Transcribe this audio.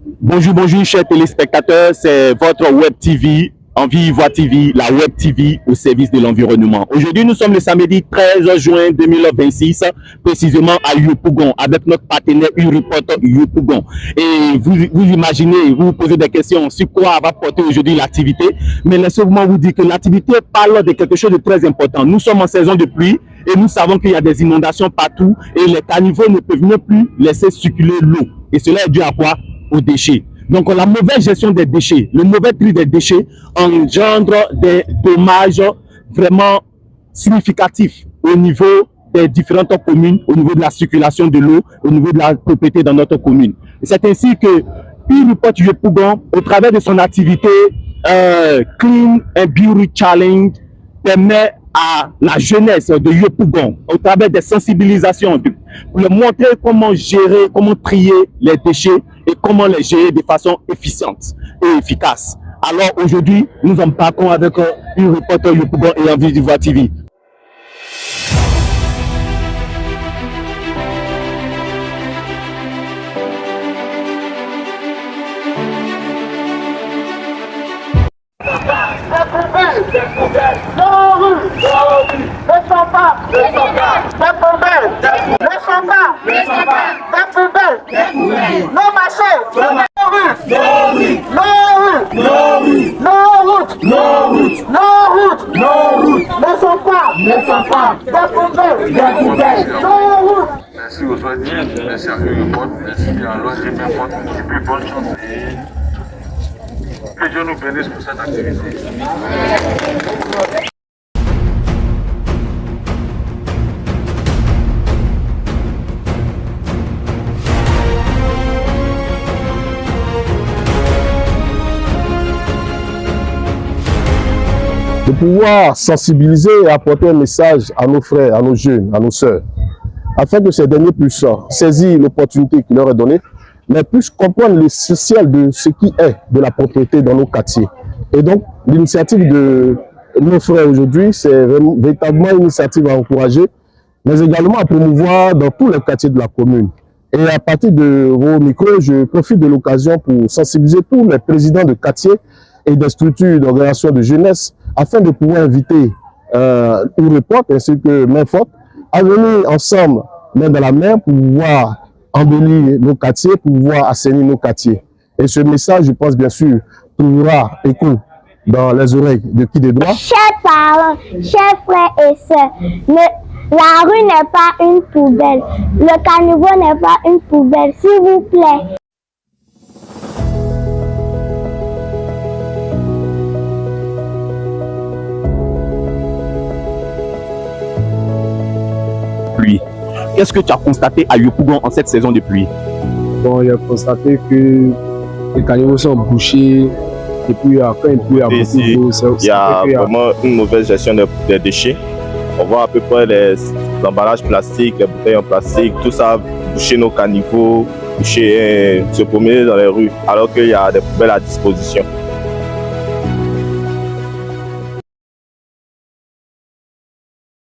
Bonjour, bonjour, chers téléspectateurs. C'est votre Web TV, Envie Voix TV, la Web TV au service de l'environnement. Aujourd'hui, nous sommes le samedi 13 juin 2026, précisément à Yopougon, avec notre partenaire Ureport Yopougon. Et vous imaginez, vous vous posez des questions sur quoi va porter aujourd'hui l'activité. Mais laissez-moi vous dire que l'activité parle de quelque chose de très important. Nous sommes en saison de pluie et nous savons qu'il y a des inondations partout et les caniveaux ne peuvent même plus laisser circuler l'eau. Et cela est dû à quoi? Aux déchets. Donc la mauvaise gestion des déchets, le mauvais tri des déchets engendre des dommages vraiment significatifs au niveau des différentes communes, au niveau de la circulation de l'eau, au niveau de la propriété dans notre commune. C'est ainsi que Ureport Yopougon, au travers de son activité Clean and Beauty Challenge, permet à la jeunesse de Yopougon, au travers des sensibilisations, pour leur montrer comment gérer, comment trier les déchets et comment les gérer de façon efficiente et efficace. Alors aujourd'hui, nous embarquons avec Ureport Yopougon et Envie Voix TV. Merci aux ONG, merci à Ureport, merci à l'ONG Ureport, et puis bonne chance et que Dieu nous bénisse pour cette activité. De pouvoir sensibiliser et apporter un message à nos frères, à nos jeunes, à nos sœurs, afin que ces derniers puissent saisir l'opportunité qui leur est donnée, mais puissent comprendre l'essentiel de ce qui est de la propriété dans nos quartiers. Et donc, l'initiative de nos frères aujourd'hui, c'est véritablement une initiative à encourager, mais également à promouvoir dans tous les quartiers de la commune. Et à partir de vos micros, je profite de l'occasion pour sensibiliser tous les présidents de quartiers et des structures d'organisation de jeunesse afin de pouvoir inviter Ureport ainsi que Mainforte à venir ensemble, main dans la main, pour pouvoir embellir nos quartiers, pour pouvoir assainir nos quartiers. Et ce message, je pense bien sûr, trouvera écho dans les oreilles de qui de droit. Chers parents, chers frères et sœurs, la rue n'est pas une poubelle, le caniveau n'est pas une poubelle, s'il vous plaît. Pluie. Qu'est-ce que tu as constaté à Yopougon en cette saison de pluie? Bon, il a constaté que les caniveaux sont bouchés et puis après il y a beaucoup d'eau. Il y a vraiment une mauvaise gestion des déchets. On voit à peu près les emballages plastiques, les bouteilles en plastique, tout ça boucher nos caniveaux, se promener dans les rues alors qu'il y a des poubelles à disposition.